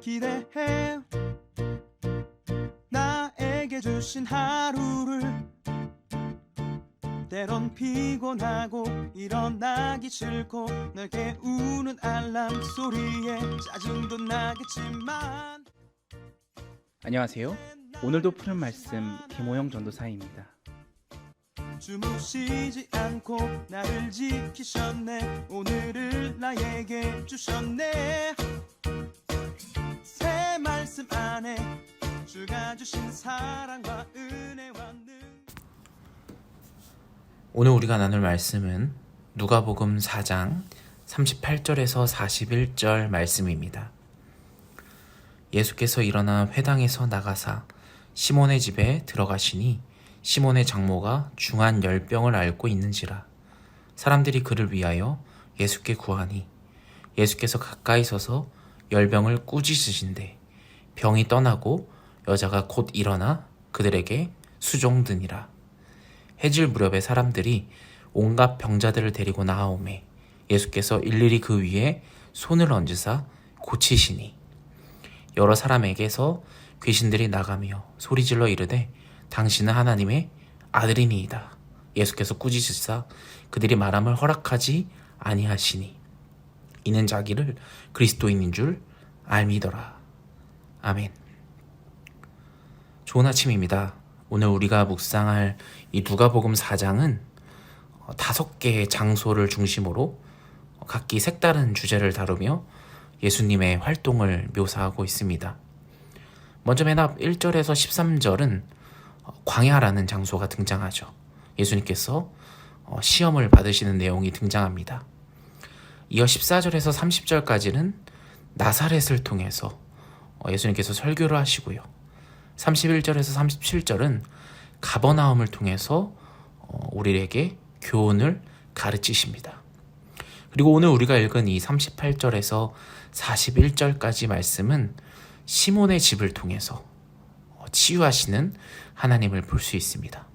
기대해 나에게 주신 하루를 때론 피곤하고 일어나기 싫고 널 깨우는 알람 소리에 짜증도 나겠지만 안녕하세요. 오늘도 푸른 말씀 김호영 전도사입니다. 주무시지 않고 나를 지키셨네. 오늘을 나에게 주셨네. 새 말씀 안에 주가 주신 사랑과 은혜와 오늘 우리가 나눌 말씀은 누가복음 4장 38절에서 41절 말씀입니다. 예수께서 일어나 회당에서 나가사 시몬의 집에 들어가시니 시몬의 장모가 중한 열병을 앓고 있는지라. 사람들이 그를 위하여 예수께 구하니 예수께서 가까이 서서 열병을 꾸짖으신대 병이 떠나고 여자가 곧 일어나 그들에게 수종드니라. 해질 무렵에 사람들이 온갖 병자들을 데리고 나아오매 예수께서 일일이 그 위에 손을 얹으사 고치시니 여러 사람에게서 귀신들이 나가며 소리질러 이르되 당신은 하나님의 아들이니이다. 예수께서 꾸짖으사 그들이 말함을 허락하지 아니하시니 이는 자기를 그리스도인인 줄 알미더라. 아멘. 좋은 아침입니다. 오늘 우리가 묵상할 이 누가복음 4장은 5개의 장소를 중심으로 각기 색다른 주제를 다루며 예수님의 활동을 묘사하고 있습니다. 먼저 맨 앞 1절에서 13절은 광야라는 장소가 등장하죠. 예수님께서 시험을 받으시는 내용이 등장합니다. 이어 14절에서 30절까지는 나사렛을 통해서 예수님께서 설교를 하시고요. 31절에서 37절은 가버나움을 통해서 우리에게 교훈을 가르치십니다. 그리고 오늘 우리가 읽은 이 38절에서 41절까지 말씀은 시몬의 집을 통해서 치유하시는 하나님을 볼 수 있습니다.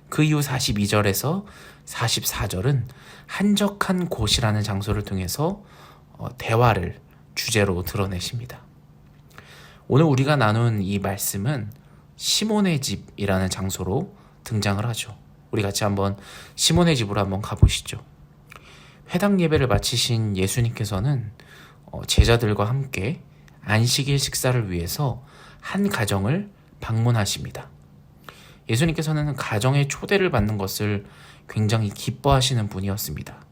그 이후 42절에서 44절은 한적한 곳이라는 장소를 통해서 대화를 주제로 드러내십니다. 오늘 우리가 나눈 이 말씀은 시몬의 집이라는 장소로 등장을 하죠. 우리 같이 한번 시몬의 집으로 한번 가보시죠. 회당 예배를 마치신 예수님께서는 제자들과 함께 안식일 식사를 위해서 한 가정을 방문하십니다. 예수님께서는 가정의 초대를 받는 것을 굉장히 기뻐하시는 분이었습니다.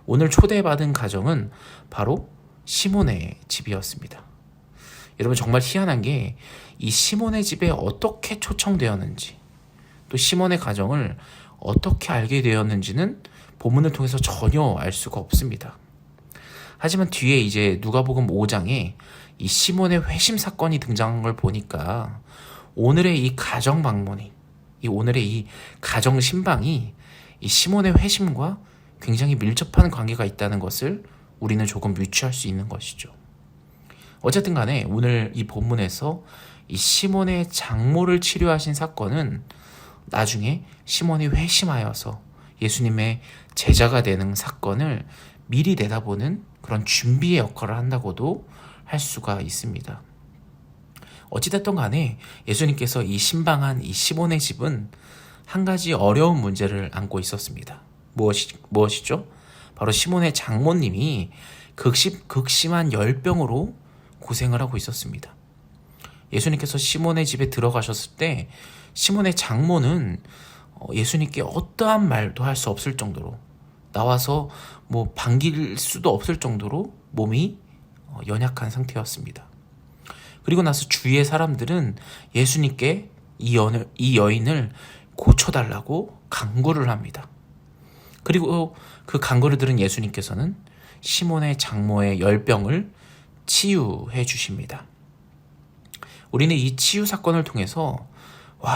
오늘 초대받은 가정은 바로 시몬의 집이었습니다. 여러분 정말 희한한 게 이 시몬의 집에 어떻게 초청되었는지 또 시몬의 가정을 어떻게 알게 되었는지는 본문을 통해서 전혀 알 수가 없습니다. 하지만 뒤에 이제 누가복음 5장에 이 시몬의 회심 사건이 등장한 걸 보니까 오늘의 이 가정 방문이 오늘의 이 가정 신방이 이 시몬의 회심과 굉장히 밀접한 관계가 있다는 것을 우리는 조금 유추할 수 있는 것이죠. 어쨌든 간에 오늘 이 본문에서 이 시몬의 장모를 치료하신 사건은 나중에 시몬이 회심하여서 예수님의 제자가 되는 사건을 미리 내다보는 그런 준비의 역할을 한다고도 할 수가 있습니다. 어찌됐든 간에 예수님께서 이 신방한 이 시몬의 집은 한 가지 어려운 문제를 안고 있었습니다. 무엇이죠? 바로 시몬의 장모님이 극심한 열병으로 고생을 하고 있었습니다. 예수님께서 시몬의 집에 들어가셨을 때 시몬의 장모는 예수님께 어떠한 말도 할 수 없을 정도로 나와서 반길 수도 없을 정도로 몸이 연약한 상태였습니다. 그리고 나서 주위의 사람들은 예수님께 이 여인을 고쳐달라고 간구를 합니다. 그리고 그 간구를 들은 예수님께서는 시몬의 장모의 열병을 치유해 주십니다. 우리는 이 치유 사건을 통해서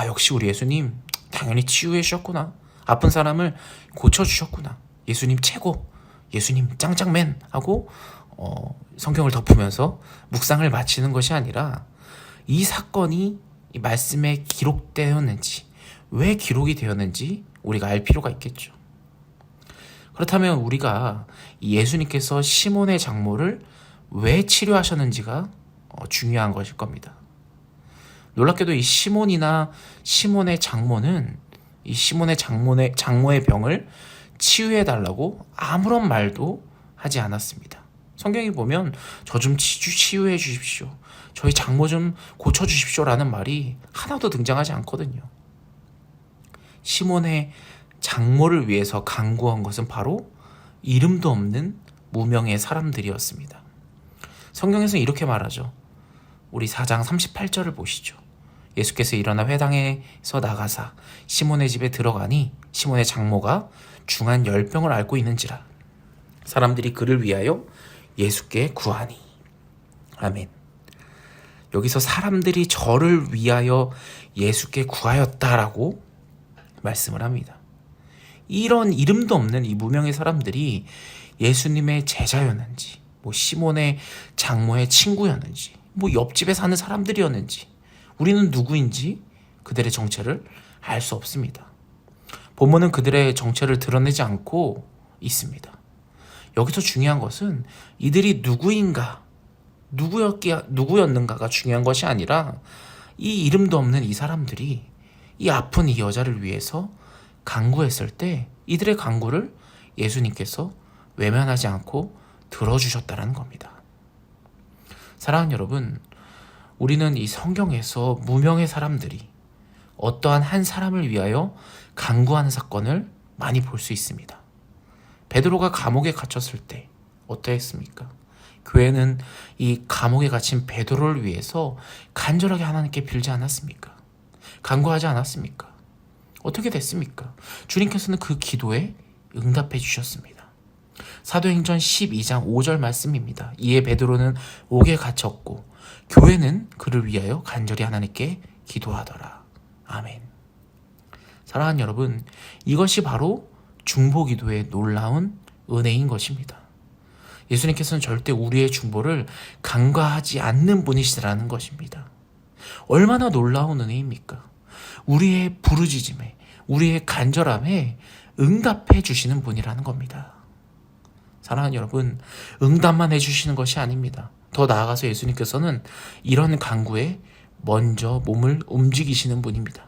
역시 우리 예수님 당연히 치유해 주셨구나. 아픈 사람을 고쳐주셨구나. 예수님 최고. 예수님 짱짱맨 하고 성경을 덮으면서 묵상을 마치는 것이 아니라 이 사건이 이 말씀에 기록되었는지 왜 기록이 되었는지 우리가 알 필요가 있겠죠. 그렇다면 우리가 예수님께서 시몬의 장모를 왜 치료하셨는지가 중요한 것일 겁니다. 놀랍게도 이 시몬의 장모는 이 시몬의 장모의 병을 치유해달라고 아무런 말도 하지 않았습니다. 성경에 보면 저 좀 치유해 주십시오, 저희 장모 좀 고쳐주십시오 라는 말이 하나도 등장하지 않거든요. 시몬의 장모를 위해서 간구한 것은 바로 이름도 없는 무명의 사람들이었습니다. 성경에서는 이렇게 말하죠. 우리 4장 38절을 보시죠. 예수께서 일어나 회당에서 나가사 시몬의 집에 들어가니 시몬의 장모가 중한 열병을 앓고 있는지라 사람들이 그를 위하여 예수께 구하니. 아멘. 여기서 사람들이 저를 위하여 예수께 구하였다라고 말씀을 합니다. 이런 이름도 없는 이 무명의 사람들이 예수님의 제자였는지, 시몬의 장모의 친구였는지, 옆집에 사는 사람들이었는지, 우리는 누구인지 그들의 정체를 알 수 없습니다. 본문은 그들의 정체를 드러내지 않고 있습니다. 여기서 중요한 것은 이들이 누구였는가가 중요한 것이 아니라 이 이름도 없는 이 사람들이 이 아픈 이 여자를 위해서 간구했을 때 이들의 간구를 예수님께서 외면하지 않고 들어주셨다는 겁니다. 사랑하는 여러분, 우리는 이 성경에서 무명의 사람들이 어떠한 한 사람을 위하여 간구하는 사건을 많이 볼 수 있습니다. 베드로가 감옥에 갇혔을 때 어떠했습니까? 교회는 이 감옥에 갇힌 베드로를 위해서 간절하게 하나님께 빌지 않았습니까? 간구하지 않았습니까? 어떻게 됐습니까? 주님께서는 그 기도에 응답해 주셨습니다. 사도행전 12장 5절 말씀입니다. 이에 베드로는 옥에 갇혔고 교회는 그를 위하여 간절히 하나님께 기도하더라. 아멘. 사랑하는 여러분, 이것이 바로 중보기도의 놀라운 은혜인 것입니다. 예수님께서는 절대 우리의 중보를 간과하지 않는 분이시라는 것입니다. 얼마나 놀라운 은혜입니까? 우리의 부르짖음에, 우리의 간절함에 응답해 주시는 분이라는 겁니다. 사랑하는 여러분, 응답만 해주시는 것이 아닙니다. 더 나아가서 예수님께서는 이런 간구에 먼저 몸을 움직이시는 분입니다.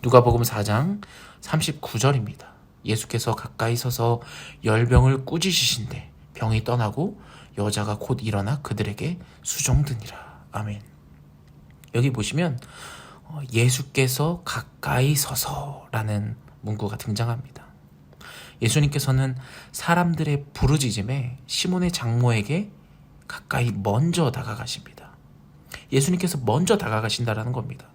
누가복음 4장 39절입니다. 예수께서 가까이 서서 열병을 꾸짖으신데 병이 떠나고 여자가 곧 일어나 그들에게 수종드니라. 아멘. 여기 보시면 예수께서 가까이 서서라는 문구가 등장합니다. 예수님께서는 사람들의 부르짖음에 시몬의 장모에게 가까이 먼저 다가가십니다. 예수님께서 먼저 다가가신다라는 겁니다.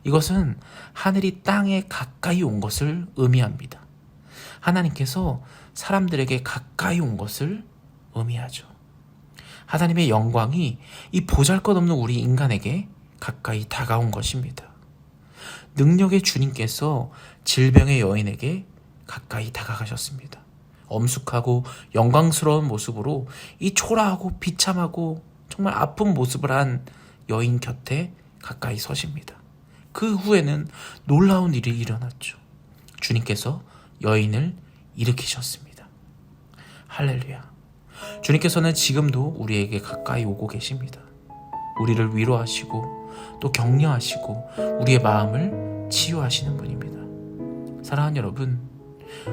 이것은 하늘이 땅에 가까이 온 것을 의미합니다. 하나님께서 사람들에게 가까이 온 것을 의미하죠. 하나님의 영광이 이 보잘것없는 우리 인간에게 가까이 다가온 것입니다. 능력의 주님께서 질병의 여인에게 가까이 다가가셨습니다. 엄숙하고 영광스러운 모습으로 이 초라하고 비참하고 정말 아픈 모습을 한 여인 곁에 가까이 서십니다. 그 후에는 놀라운 일이 일어났죠. 주님께서 여인을 일으키셨습니다. 할렐루야. 주님께서는 지금도 우리에게 가까이 오고 계십니다. 우리를 위로하시고 또 격려하시고 우리의 마음을 치유하시는 분입니다. 사랑하는 여러분,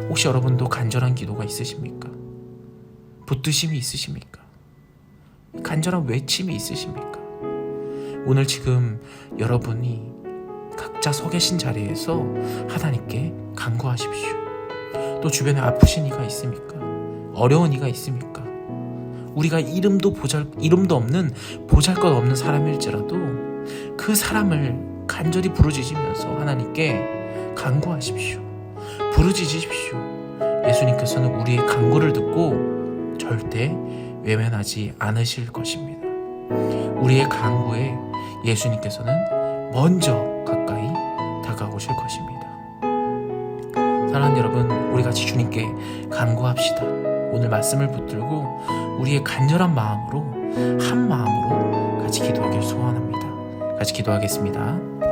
혹시 여러분도 간절한 기도가 있으십니까? 붙드심이 있으십니까? 간절한 외침이 있으십니까? 오늘 지금 여러분이 각자 서 계신 자리에서 하나님께 간구하십시오. 또 주변에 아프신 이가 있습니까? 어려운 이가 있습니까? 우리가 이름도 없는 보잘것없는 사람일지라도 그 사람을 간절히 부르짖으면서 하나님께 간구하십시오. 부르짖으십시오. 예수님께서는 우리의 간구를 듣고 절대 외면하지 않으실 것입니다. 우리의 간구에 예수님께서는 먼저 가까이 다가오실 것입니다. 사랑하는 여러분, 우리 같이 주님께 간구합시다. 오늘 말씀을 붙들고 우리의 간절한 마음으로 한 마음으로 같이 기도하길 소원합니다. 같이 기도하겠습니다.